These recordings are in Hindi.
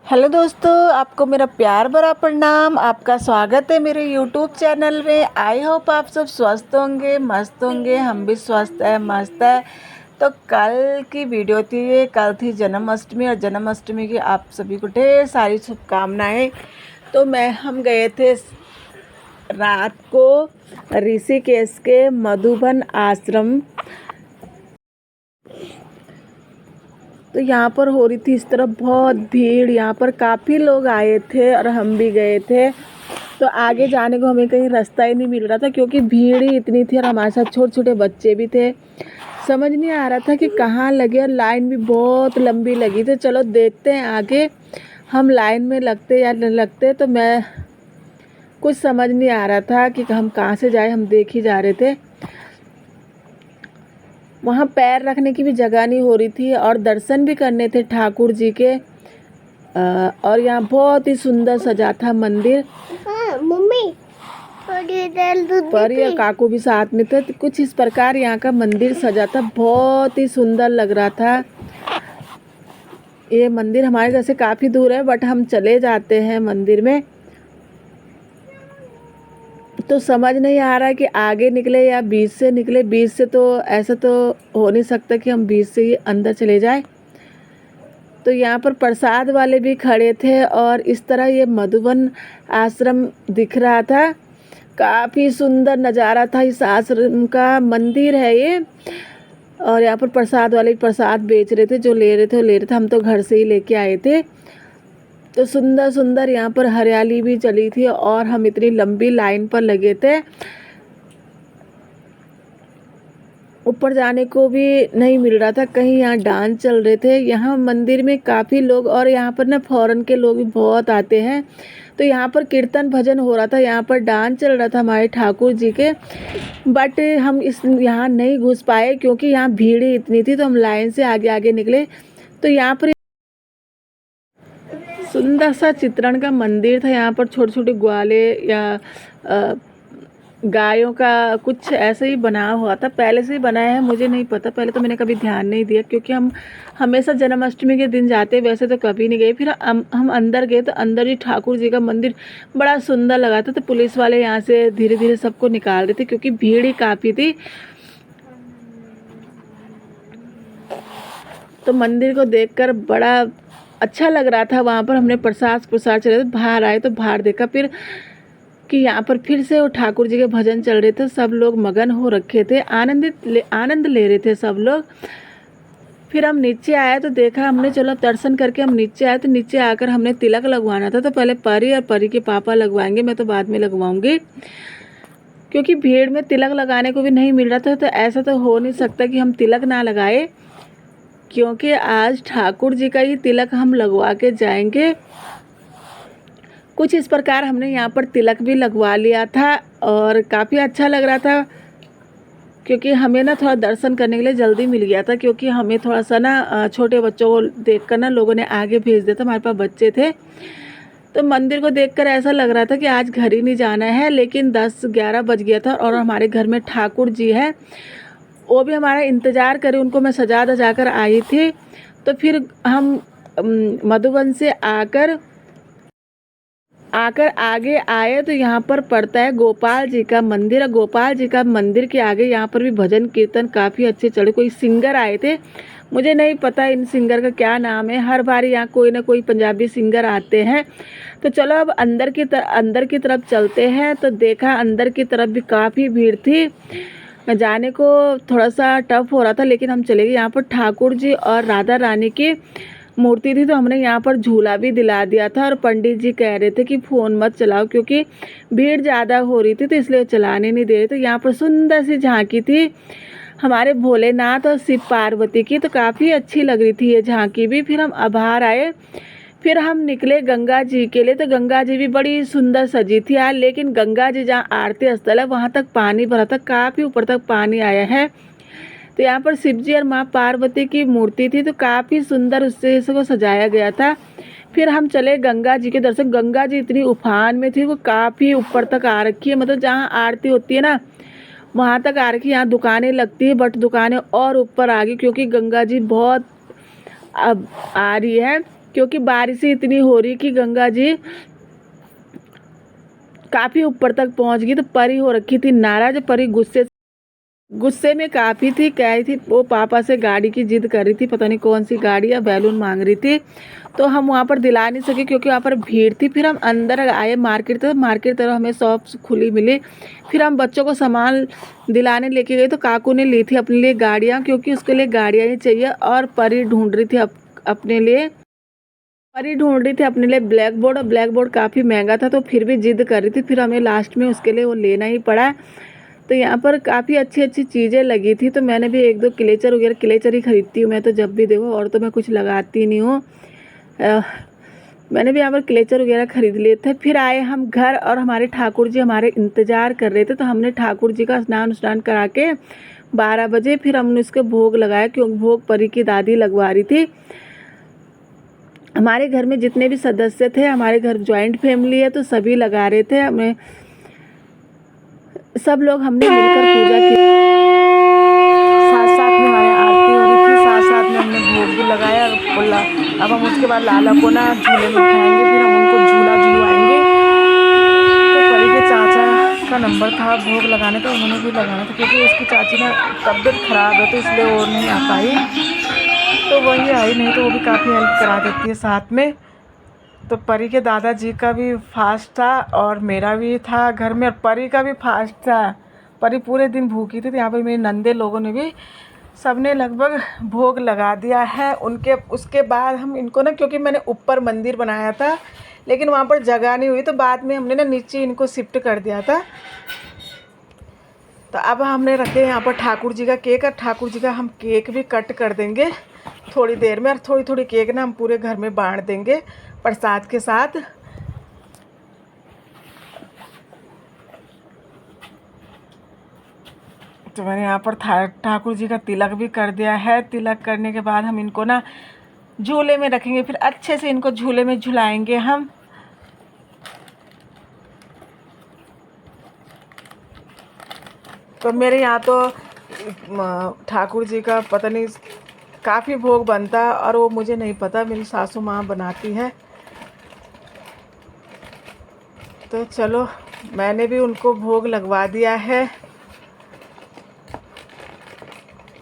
हेलो दोस्तों, आपको मेरा प्यार भरा प्रणाम। आपका स्वागत है मेरे यूट्यूब चैनल में। आई होप आप सब स्वस्थ होंगे, मस्त होंगे। हम भी स्वस्थ है, मस्त है। तो कल की वीडियो थी ये, कल थी जन्माष्टमी और जन्माष्टमी की आप सभी को ढेर सारी शुभकामनाएं। तो हम गए थे रात को ऋषिकेश के मधुबन आश्रम। तो यहाँ पर हो रही थी इस तरफ बहुत भीड़, यहाँ पर काफ़ी लोग आए थे और हम भी गए थे। तो आगे जाने को हमें कहीं रास्ता ही नहीं मिल रहा था क्योंकि भीड़ ही इतनी थी और हमारे साथ छोटे छोटे बच्चे भी थे। समझ नहीं आ रहा था कि कहाँ लगे और लाइन भी बहुत लंबी लगी। तो चलो देखते हैं आगे हम लाइन में लगते या नहीं लगते। तो मैं कुछ समझ नहीं आ रहा था कि हम कहाँ से जाए, हम देख ही जा रहे थे। वहाँ पैर रखने की भी जगह नहीं हो रही थी और दर्शन भी करने थे ठाकुर जी के। और यहाँ बहुत ही सुंदर सजा था मंदिर। मम्मी पर या काकू भी साथ में थे। तो कुछ इस प्रकार यहाँ का मंदिर सजा था, बहुत ही सुंदर लग रहा था। ये मंदिर हमारे घर से काफ़ी दूर है बट हम चले जाते हैं मंदिर में। तो समझ नहीं आ रहा है कि आगे निकले या बीच से निकले। बीच से तो ऐसा तो हो नहीं सकता कि हम बीच से ही अंदर चले जाए। तो यहाँ पर प्रसाद वाले भी खड़े थे और इस तरह ये मधुबन आश्रम दिख रहा था। काफ़ी सुंदर नज़ारा था इस आश्रम का। मंदिर है ये और यहाँ पर प्रसाद वाले प्रसाद बेच रहे थे, जो ले रहे थे वो ले रहे थे। हम तो घर से ही लेके आए थे। तो सुंदर सुंदर यहाँ पर हरियाली भी चली थी और हम इतनी लंबी लाइन पर लगे थे। ऊपर जाने को भी नहीं मिल रहा था, कहीं यहाँ डांस चल रहे थे। यहाँ मंदिर में काफ़ी लोग और यहाँ पर ना फॉरेन के लोग भी बहुत आते हैं। तो यहाँ पर कीर्तन भजन हो रहा था, यहाँ पर डांस चल रहा था हमारे ठाकुर जी के। बट हम यहाँ नहीं घुस पाए क्योंकि यहाँ भीड़ ही इतनी थी। तो हम लाइन से आगे आगे निकले। तो यहाँ पर सुंदर सा चित्रण का मंदिर था। यहाँ पर छोटे छोटे ग्वाले या गायों का कुछ ऐसे ही बना हुआ था। पहले से ही बनाया है, मुझे नहीं पता। पहले तो मैंने कभी ध्यान नहीं दिया क्योंकि हम हमेशा जन्माष्टमी के दिन जाते, वैसे तो कभी नहीं गए। फिर हम अंदर गए तो अंदर ही ठाकुर जी का मंदिर बड़ा सुंदर लगा था। तो पुलिस वाले यहाँ से धीरे धीरे सबको निकाल रहे थे क्योंकि भीड़ ही काफ़ी थी। तो मंदिर को देखकर बड़ा अच्छा लग रहा था। वहाँ पर हमने प्रसाद चले थे, बाहर आए तो बाहर देखा फिर कि यहाँ पर फिर से वो ठाकुर जी के भजन चल रहे थे। सब लोग मगन हो रखे थे, आनंद ले रहे थे सब लोग। फिर हम नीचे आए तो देखा हमने, चलो दर्शन करके हम नीचे आए। तो नीचे आकर हमने तिलक लगवाना था। तो पहले परी और परी के पापा लगवाएंगे, मैं तो बाद में लगवाऊंगी क्योंकि भीड़ में तिलक लगाने को भी नहीं मिल रहा था। तो ऐसा तो हो नहीं सकता कि हम तिलक ना लगाए, क्योंकि आज ठाकुर जी का ही तिलक हम लगवा के जाएंगे। कुछ इस प्रकार हमने यहाँ पर तिलक भी लगवा लिया था और काफ़ी अच्छा लग रहा था क्योंकि हमें ना थोड़ा दर्शन करने के लिए जल्दी मिल गया था। क्योंकि हमें थोड़ा सा ना छोटे बच्चों को देखकर ना लोगों ने आगे भेज दिया था, हमारे पास बच्चे थे। तो मंदिर को देखकर ऐसा लग रहा था कि आज घर ही नहीं जाना है, लेकिन 10-11 बज गया था और हमारे घर में ठाकुर जी है, वो भी हमारा इंतज़ार करे। उनको मैं सजा धजा कर आई थी। तो फिर हम मधुबन से आकर आगे आए तो यहाँ पर पड़ता है गोपाल जी का मंदिर। और गोपाल जी का मंदिर के आगे यहाँ पर भी भजन कीर्तन काफ़ी अच्छे चले। कोई सिंगर आए थे, मुझे नहीं पता इन सिंगर का क्या नाम है। हर बार यहाँ कोई ना कोई पंजाबी सिंगर आते हैं। तो चलो अब अंदर की तरफ चलते हैं। तो देखा अंदर की तरफ भी काफ़ी भीड़ थी, जाने को थोड़ा सा टफ हो रहा था, लेकिन हम चले गए। यहाँ पर ठाकुर जी और राधा रानी की मूर्ति थी, तो हमने यहाँ पर झूला भी दिला दिया था। और पंडित जी कह रहे थे कि फ़ोन मत चलाओ क्योंकि भीड़ ज़्यादा हो रही थी, तो इसलिए चलाने नहीं दे रहे। तो यहाँ पर सुंदर सी झांकी थी हमारे भोलेनाथ और शिव पार्वती की, तो काफ़ी अच्छी लग रही थी ये झांकी भी। फिर हम बाहर आए, फिर हम निकले गंगा जी के लिए। तो गंगा जी भी बड़ी सुंदर सजी थी यार, लेकिन गंगा जी जहाँ आरती स्थल है वहाँ तक पानी भरा था, काफ़ी ऊपर तक पानी आया है। तो यहाँ पर शिव जी और माँ पार्वती की मूर्ति थी, तो काफ़ी सुंदर उससे इसको सजाया गया था। फिर हम चले गंगा जी के दर्शन। गंगा जी इतनी उफान में थी, वो काफ़ी ऊपर तक आ रखी है, मतलब जहाँ आरती होती है ना वहाँ तक आ रखी है। यहाँ दुकानें लगती है बट दुकानें और ऊपर आ गई क्योंकि गंगा जी बहुत अब आ रही है। क्योंकि बारिश ही इतनी हो रही कि गंगा जी काफ़ी ऊपर तक पहुंच गई। तो परी हो रखी थी नाराज। परी गुस्से में काफ़ी थी। कह रही थी वो पापा से गाड़ी की जिद कर रही थी, पता नहीं कौन सी गाड़ी या बैलून मांग रही थी। तो हम वहाँ पर दिला नहीं सके क्योंकि वहाँ पर भीड़ थी। फिर हम अंदर आए मार्केट तरफ हमें शॉप खुली मिली। फिर हम बच्चों को सामान दिलाने लेके गए। तो काकू ने ली थी अपने लिए गाड़ियाँ, क्योंकि उसके लिए गाड़ियाँ ही चाहिए। और परी ढूंढ रही थी अपने लिए ब्लैक बोर्ड। और ब्लैक बोर्ड काफ़ी महंगा था, तो फिर भी जिद कर रही थी। फिर हमें लास्ट में उसके लिए वो लेना ही पड़ा। तो यहाँ पर काफ़ी अच्छी अच्छी चीज़ें लगी थी। तो मैंने भी एक दो क्लेचर ही खरीदती हूँ मैं तो, जब भी देखो, और तो मैं कुछ लगाती नहीं हूँ। मैंने भी यहाँ पर क्लेचर वगैरह खरीद लिए थे। फिर आए हम घर और हमारे ठाकुर जी हमारे इंतज़ार कर रहे थे। तो हमने ठाकुर जी का स्नान करा के 12 बजे फिर हमने उसके भोग लगाया, क्योंकि भोग परी की दादी लगवा रही थी। हमारे घर में जितने भी सदस्य थे, हमारे घर जॉइंट फैमिली है, तो सभी लगा रहे थे। हमें सब लोग हमने मिलकर पूजा की। साथ साथ में हमारे आरती हो रही थी, साथ साथ में हमने भोग भी लगाया। अब हम उसके बाद लाला को ना झूले में बिठाएंगे, फिर हम उनको झूला झुलवाएंगे। तो परी के चाचा का नंबर था भोग लगाने का, उन्होंने भी लगाना था, क्योंकि उसकी चाची ना तबीयत ख़राब है, तो इसलिए वो नहीं आ पाई। तो वही आई, नहीं तो वो भी काफ़ी हेल्प करा देती है साथ में। तो परी के दादाजी का भी फास्ट था और मेरा भी था घर में, और परी का भी फास्ट था। परी पूरे दिन भूखी थी। तो यहाँ पर मेरे नंदे लोगों ने भी सबने लगभग भोग लगा दिया है। उसके बाद हम इनको ना, क्योंकि मैंने ऊपर मंदिर बनाया था लेकिन वहाँ पर जगह नहीं हुई, तो बाद में हमने ना नीचे इनको शिफ्ट कर दिया था। तो अब हमने रखे यहाँ पर ठाकुर जी का केक, और ठाकुर जी का हम केक भी कट कर देंगे थोड़ी देर में। और थोड़ी थोड़ी केक ना हम पूरे घर में बांट देंगे प्रसाद के साथ। तो मैंने यहाँ पर ठाकुर जी का तिलक भी कर दिया है। तिलक करने के बाद हम इनको ना झूले में रखेंगे, फिर अच्छे से इनको झूले में झुलाएंगे हम। तो मेरे यहाँ तो ठाकुर जी का पता नहीं काफ़ी भोग बनता है, और वो मुझे नहीं पता, मेरी सासू माँ बनाती है। तो चलो मैंने भी उनको भोग लगवा दिया है,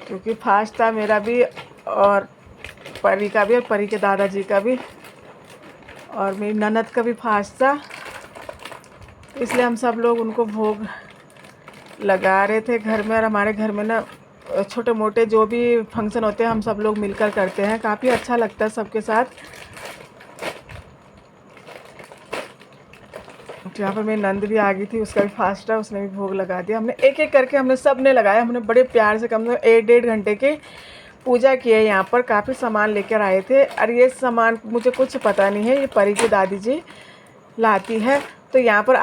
क्योंकि फास्ट था मेरा भी और परी का भी, और परी के दादाजी का भी, और मेरी ननद का भी फास्ट था। इसलिए हम सब लोग उनको भोग लगा रहे थे घर में। और हमारे घर में ना छोटे मोटे जो भी फंक्शन होते हैं हम सब लोग मिलकर करते हैं, काफ़ी अच्छा लगता है सबके साथ। यहाँ पर मेरी नंद भी आ गई थी, उसका भी फास्ट है, उसने भी भोग लगा दिया। हमने एक एक करके हमने सब ने लगाया। हमने बड़े प्यार से, कम से कम 1-1.5 घंटे के पूजा की है। यहाँ पर काफ़ी सामान लेकर आए थे, और ये सामान मुझे कुछ पता नहीं है, ये परी की दादी जी लाती है। तो यहाँ पर